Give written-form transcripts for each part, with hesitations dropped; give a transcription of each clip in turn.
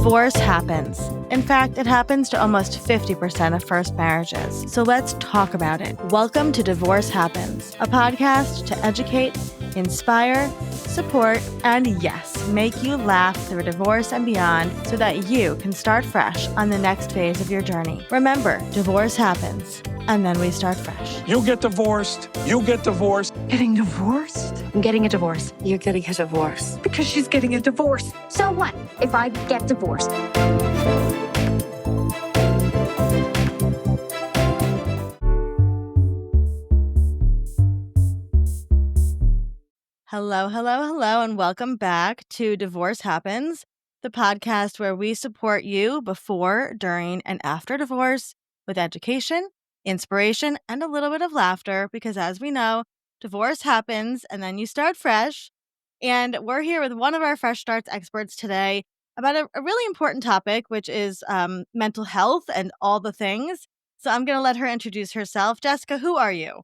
Divorce happens. In fact, it happens to almost 50% of first marriages. So let's talk about it. Welcome to Divorce Happens, a podcast to educate, inspire, support, and yes, make you laugh through divorce and beyond so that you can start fresh on the next phase of your journey. Remember, divorce happens, and then we start fresh. You get divorced. You get divorced. Getting divorced? I'm getting a divorce. You're getting a divorce. Because she's getting a divorce. So what if I get divorced? Hello, and welcome back to Divorce Happens, the podcast where we support you before, during, and after divorce with education, inspiration, and a little bit of laughter, because as we know, divorce happens and then you start fresh. And we're here with one of our Fresh Starts experts today about a really important topic, which is mental health and all the things. So I'm going to let her introduce herself. Jessica, who are you?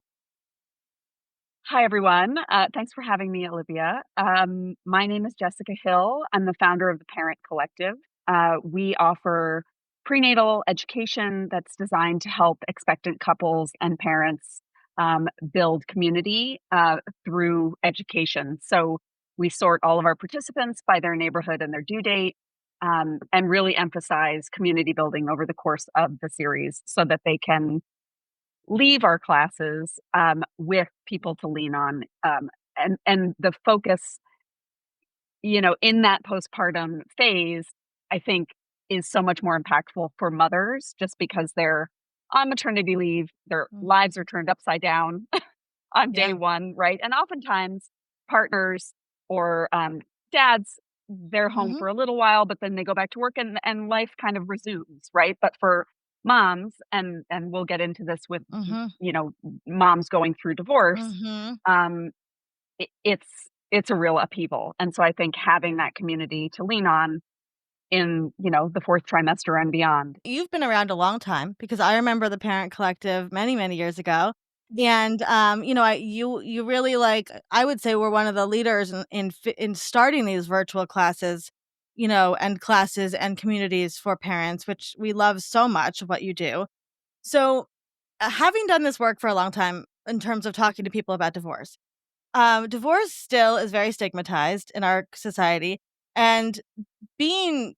Hi, everyone. Thanks for having me, Olivia. My name is Jessica Hill. I'm the founder of the Parent Collective. We offer prenatal education that's designed to help expectant couples and parents build community through education. So we sort all of our participants by their neighborhood and their due date, and really emphasize community building over the course of the series so that they can leave our classes with people to lean on. And the focus, in that postpartum phase, I think is so much more impactful for mothers just because they're on maternity leave, their lives are turned upside down on day one, right? And oftentimes partners or dads, they're home for a little while, but then they go back to work and life kind of resumes, right? But for moms, and we'll get into this with moms going through divorce, it's a real upheaval. And so I think having that community to lean on in the fourth trimester and beyond. You've been around a long time because I remember the Parent Collective many years ago. And you really I would say we're one of the leaders in starting these virtual classes, and classes and communities for parents, which we love so much of what you do. So having done this work for a long time in terms of talking to people about divorce, divorce still is very stigmatized in our society, and being,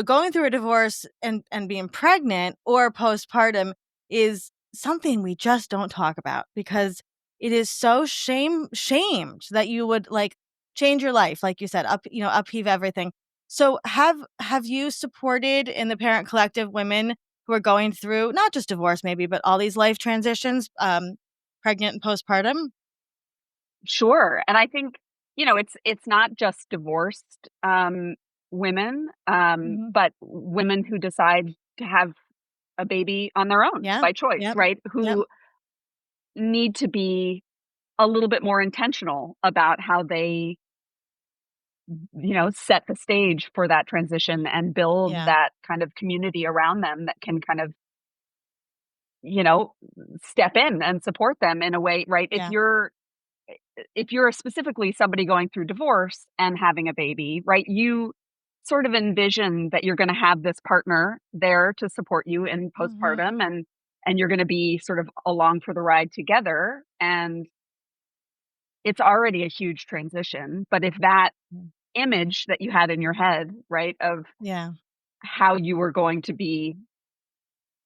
going through a divorce and being pregnant or postpartum is something we just don't talk about because it is so shamed that you would change your life, like you said, upheave everything. So have you supported in the Parent Collective women who are going through not just divorce maybe, but all these life transitions, pregnant and postpartum? Sure. And I think, it's not just divorced women, but women who decide to have a baby on their own by choice, right? Who need to be a little bit more intentional about how they, set the stage for that transition and build that kind of community around them that can kind of, step in and support them in a way, right? Yeah. If you're specifically somebody going through divorce and having a baby, right, you sort of envision that you're going to have this partner there to support you in postpartum and you're going to be sort of along for the ride together. And it's already a huge transition. But if that image that you had in your head, right, of how you were going to be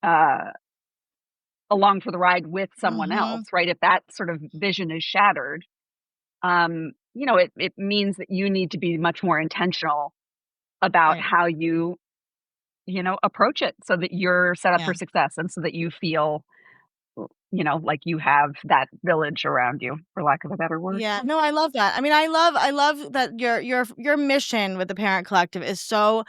along for the ride with someone else, right, if that sort of vision is shattered, it means that you need to be much more intentional about how you, approach it so that you're set up for success and so that you feel, like you have that village around you, for lack of a better word. Yeah, no, I love that. I mean, I love that your mission with the Parent Collective is so.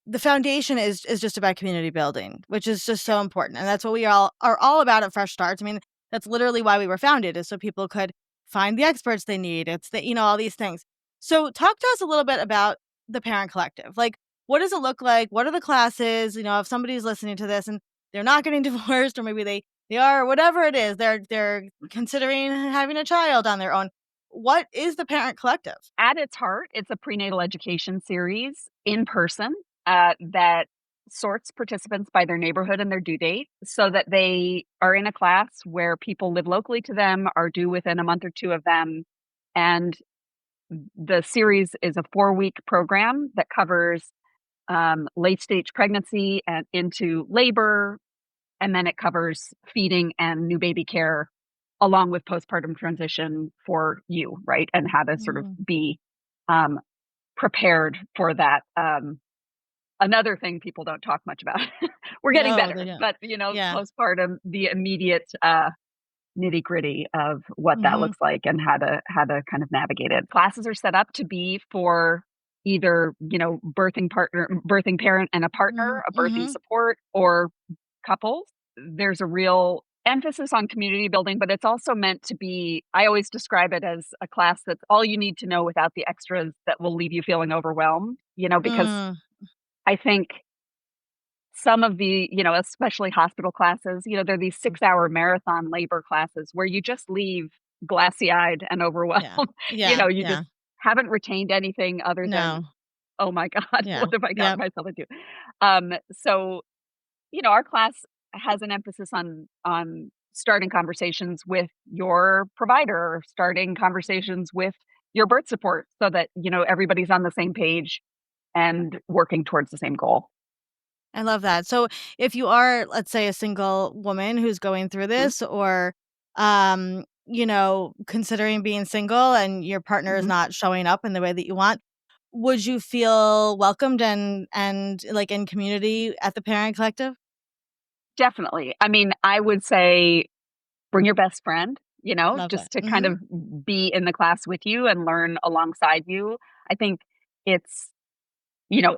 The foundation is just about community building, which is just so important. And that's what we are all about at Fresh Starts. I mean, that's literally why we were founded, is so people could find the experts they need. It's all these things. So talk to us a little bit about the Parent Collective. Like, what does it look like? What are the classes? If somebody's listening to this and they're not getting divorced, or maybe they are, or whatever it is, they're considering having a child on their own. what is the Parent Collective? At its heart, it's a prenatal education series in person that sorts participants by their neighborhood and their due date so that they are in a class where people live locally to them, are due within a month or two of them. And the series is a 4-week program that covers late stage pregnancy and into labor, and then it covers feeding and new baby care along with postpartum transition for you, right? And how to sort of Mhm. be um, prepared for that. Another thing people don't talk much about. We're getting No, they better, don't. but Yeah. postpartum, the immediate nitty gritty of what that Mhm. looks like and how to kind of navigate it. Classes are set up to be for either birthing parent and a Mhm. partner, a birthing Mhm. support, or couples. There's a real emphasis on community building, but it's also meant to be, I always describe it as a class that's all you need to know without the extras that will leave you feeling overwhelmed, because Mm. I think some of the, especially hospital classes, they're these 6-hour marathon labor classes where you just leave glassy eyed and overwhelmed. Yeah. Yeah. You just Yeah. haven't retained anything other than, No. oh my God, Yeah. what have I gotten Yep. myself into? So our class has an emphasis on starting conversations with your provider, or starting conversations with your birth support so that, everybody's on the same page and working towards the same goal. I love that. So if you are, let's say, a single woman who's going through Mhm, this or considering being single and your partner is mhm. not showing up in the way that you want, would you feel welcomed and like in community at the Parent Collective? Definitely. I mean, I would say bring your best friend, Love that. just to kind Mhm. of be in the class with you and learn alongside you. I think it's, you know,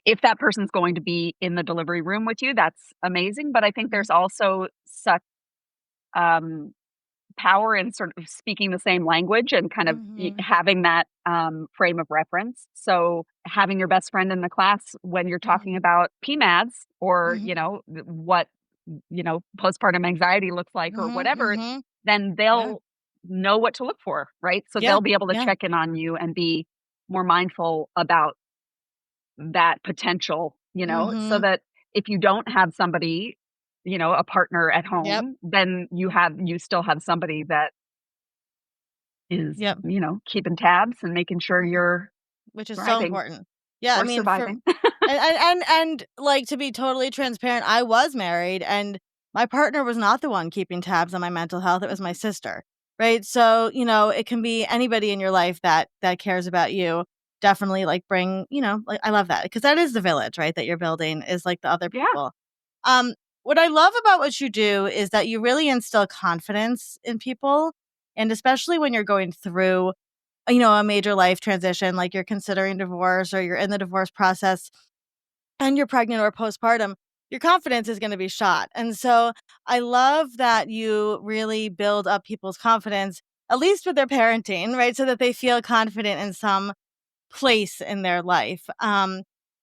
if that person's going to be in the delivery room with you, that's amazing. But I think Mhm. there's also such um, power in sort of speaking the same language and kind of Mhm. having that frame of reference. So having your best friend in the class when you're talking Mhm. about PMADS or, Mhm. what, postpartum anxiety looks like or Mhm. whatever, Mhm. then Yeah. they'll know what to look for, right? So Yeah. they'll be able to Yeah. check in on you and be more mindful about that potential, so Mhm. that if you don't have somebody, a partner at Yep. home, then you still have somebody that is, Yep. keeping tabs and making sure Mhm. you're Which is so thriving important. Yeah, I or mean, for surviving. like, to be totally transparent, I was married, and my partner was not the one keeping tabs on my mental health, it was my sister, right? So, it can be anybody in your life that cares about you. Definitely, like, like, I love that because that is the village, right, that you're building is, like, the other Yeah, people. Um, what I love about what you do is that you really instill confidence in people, and especially when you're going through a major life transition, like you're considering divorce or you're in the divorce process and you're pregnant or postpartum, your confidence is going to be shot. And so I love that you really build up people's confidence, at least with their parenting, right? So that they feel confident in some place in their life.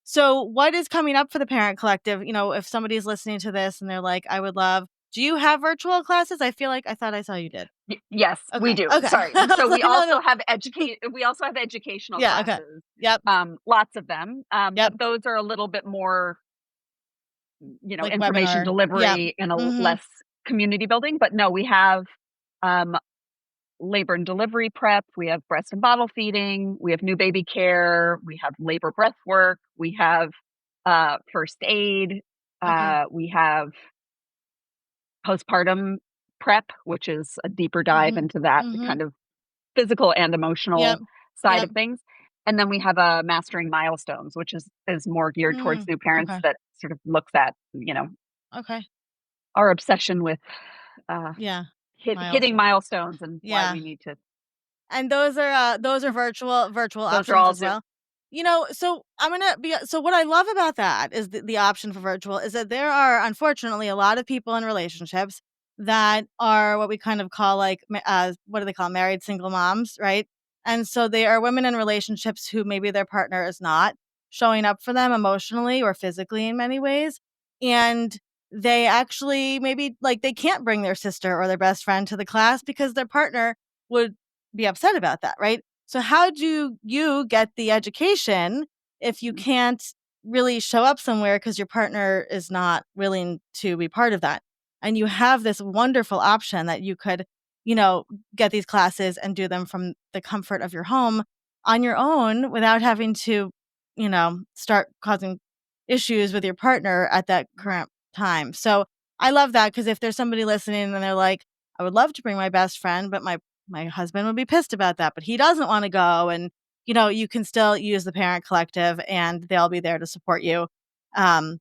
So what is coming up for the Parent Collective? If somebody's listening to this and they're like, I would love, do you have virtual classes? I feel like I thought I saw you did. yes, we Okay. do. Okay. Sorry. I So was like, no, no. we also have educational Yeah. Okay. classes, Yep. lots of them, Yep. but those are a little bit more, Like information webinar. Yep. delivery and Mhm. less community building. But no, we have um, labor and delivery prep, we have breast and bottle feeding, we have new baby care, we have labor breath work, we have first aid, Okay. we have postpartum prep, which is a deeper dive Mhm. into that Mhm. kind of physical and Yep. emotional side Yep. of things. And then we have a mastering milestones, which is more geared towards Mm. new parents Okay. that sort of looks at, Okay. our obsession with uh, Yeah. hitting Milestone. milestones and why Yeah. we need to. And those are virtual Those are options all as Zoom. well? So I'm gonna be so what I love about that is the option for virtual is that there are, unfortunately, a lot of people in relationships that are what we kind of call, like, what do they call, married single moms, right? And so they are women in relationships who maybe their partner is not showing up for them emotionally or physically in many ways, and they actually maybe, like, they can't bring their sister or their best friend to the class because their partner would be upset about that, right? So how do you get the education if you can't really show up somewhere because your partner is not willing to be part of that? And you have this wonderful option that you could, you know, get these classes and do them from the comfort of your home on your own without having to, start causing issues with your partner at that current time. So I love that because if there's somebody listening and they're like, I would love to bring my best friend, but my husband would be pissed about that, but he doesn't want to go. And, you can still use the parent collective and they'll be there to support you. Um,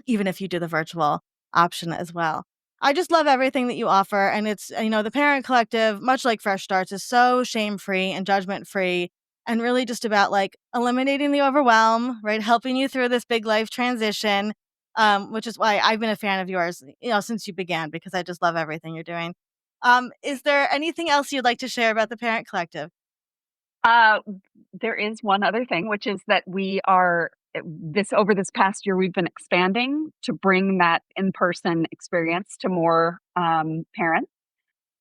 even if you do the virtual option as well. I just love everything that you offer. And it's, the parent collective, much like Fresh Starts, is so shame free and judgment free and really just about like eliminating the overwhelm, right? Helping you through this big life transition, which is why I've been a fan of yours, since you began, because I just love everything you're doing. Is there anything else you'd like to share about the parent collective? Uh, there is one other thing, which is that we are this over this past year, we've been expanding to bring that in-person experience to more parents.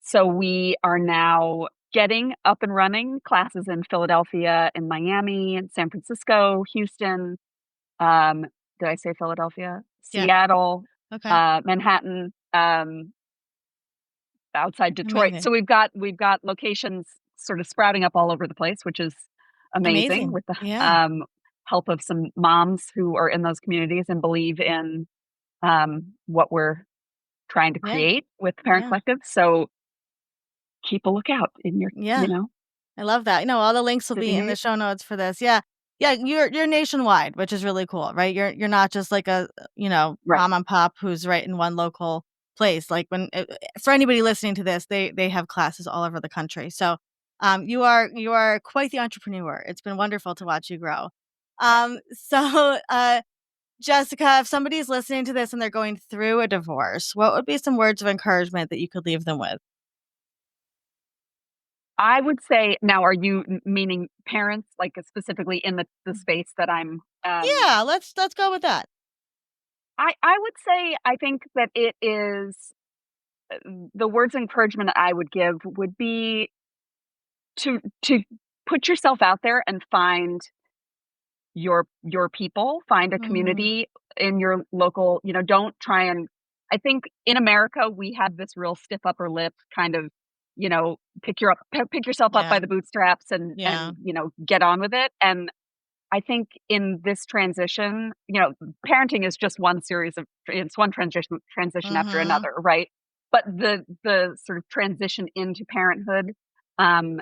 So we are now getting up and running classes in Philadelphia, in Miami, in San Francisco, Houston. Um, did I say Philadelphia? Yeah. Seattle, Okay. Manhattan, outside Detroit. Amazing. So we've got locations sort of sprouting up all over the place, which is amazing Amazing. with the Yeah. help of some moms who are in those communities and believe in what we're trying to Yeah. create with the Parent Yeah. Collective. So keep a lookout in your, Yeah. I love that. All the links will city be near in the you. show notes for this. Yeah. Yeah, you're nationwide, which is really cool, right? You're not just like a, Right. mom and pop who's right in one local place. Like for anybody listening to this, they have classes all over the country. So, you are quite the entrepreneur. It's been wonderful to watch you grow. So Jessica, if somebody's listening to this and they're going through a divorce, what would be some words of encouragement that you could leave them with? I would say now, are you meaning parents, like specifically in the space that I'm Yeah, let's go with that. I would say I think that it is the words of encouragement I would give would be to put yourself out there and find your people, find a Mhm. community in your local, don't try and I think in America we have this real stiff upper lip kind of, pick yourself up by Yeah. the bootstraps and Yeah. get on with it. And I think in this transition, parenting is just one series of it's one transition after Mhm. another, right? But the sort of transition into parenthood um,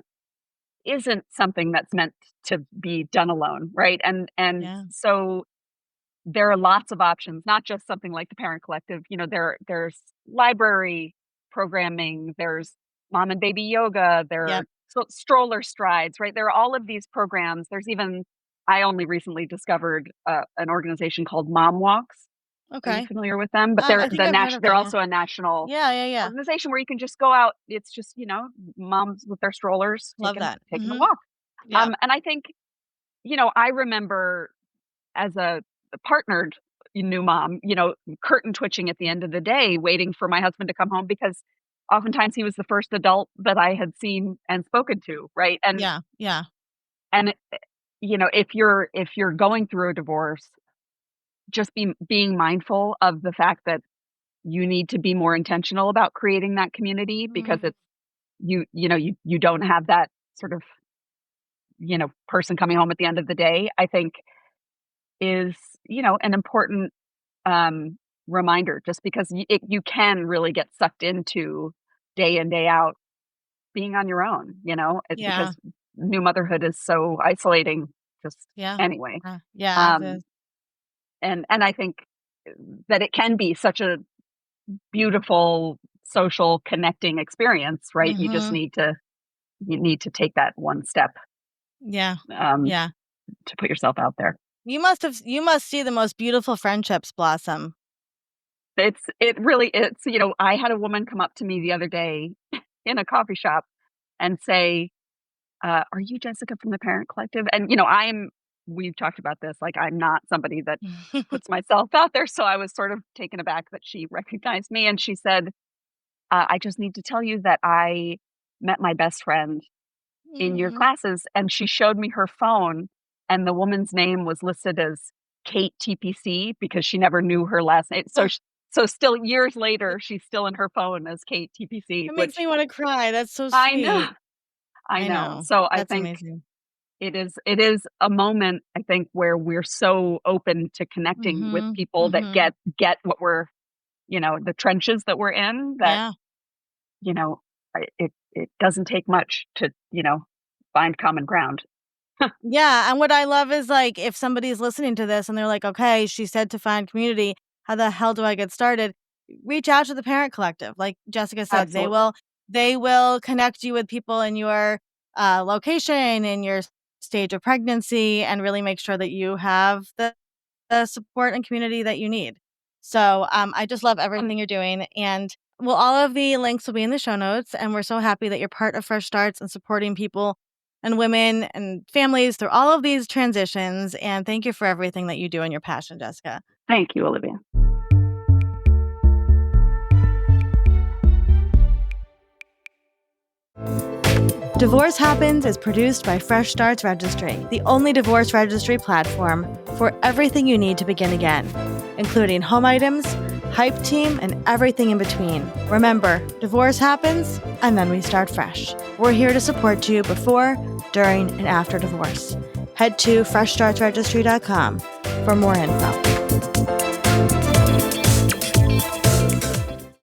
isn't something that's meant to be done alone, right? And Yeah. so there are lots of options, not just something like the Parent Collective. There's library programming, there's mom and baby yoga, there are Yep. stroller strides, right? There are all of these programs. There's even I only recently discovered an organization called Mom Walks. Are you Okay. familiar with them? But they're I think I've heard of they're them, yeah. also a national Yeah, yeah, yeah. organization where you can just go out. It's just moms with their strollers Love taking that. taking a Mhm. walk. Yep. And I think I remember as a partnered new mom, curtain twitching at the end of the day, waiting for my husband to come home because oftentimes he was the first adult that I had seen and spoken to, right? Yeah, yeah. And if you're going through a divorce, just being mindful of the fact that you need to be more intentional about creating that community because Mhm. it's you don't have that sort of person coming home at the end of the day. I think is an important um, reminder just because you can really get sucked into day in, day out being on your own, Yeah. because new motherhood is so isolating just Yeah. anyway. Yeah, as Um, is. and I think that it can be such a beautiful social connecting experience, right? Mhm. You need to take that one step Yeah. um, Yeah. to put yourself out there. You must see the most beautiful friendships blossom. It really it's I had a woman come up to me the other day in a coffee shop and say, "Are you Jessica from the Parent Collective?" And, we've talked about this, like, I'm not somebody that puts myself out there, so I was sort of taken aback that she recognized me, and she said, "I just need to tell you that I met my best friend in your Mm. classes," and she showed me her phone, and the woman's name was listed as Kate TPC because she never knew her last name. So so still years later, she's still in her phone as Kate TPC, It makes which me wanna cry, that's so I know, sweet. I I know. know. So I That's think amazing. it is a moment, I think, where we're so open to connecting with Mhm, people that mhm. get what we're the trenches that we're in that, Yeah. you know, it doesn't take much to, find common ground. Yeah, and what I love is, like, if somebody's listening to this and they're like, "Okay, she said to find community. How the hell do I get started?" Reach out to the Parent Collective. Like Jessica said, they Absolutely. will they will connect you with people in your, location, in your stage of pregnancy, and really make sure that you have the support and community that you need. So, I just love And everything you're doing, and well, all of the links will be in the show notes, and we're so happy that you're part of Fresh Starts and supporting people and women and families through all of these transitions, and thank you for everything that you do and your passion, Jessica. thank you, Olivia. Divorce Happens is produced by Fresh Starts Registry, the only divorce registry platform for everything you need to begin again, including home items, hype team, and everything in between. Remember, divorce happens, and then we start fresh. We're here to support you before, during, and after divorce. Head to freshstartsregistry.com for more info.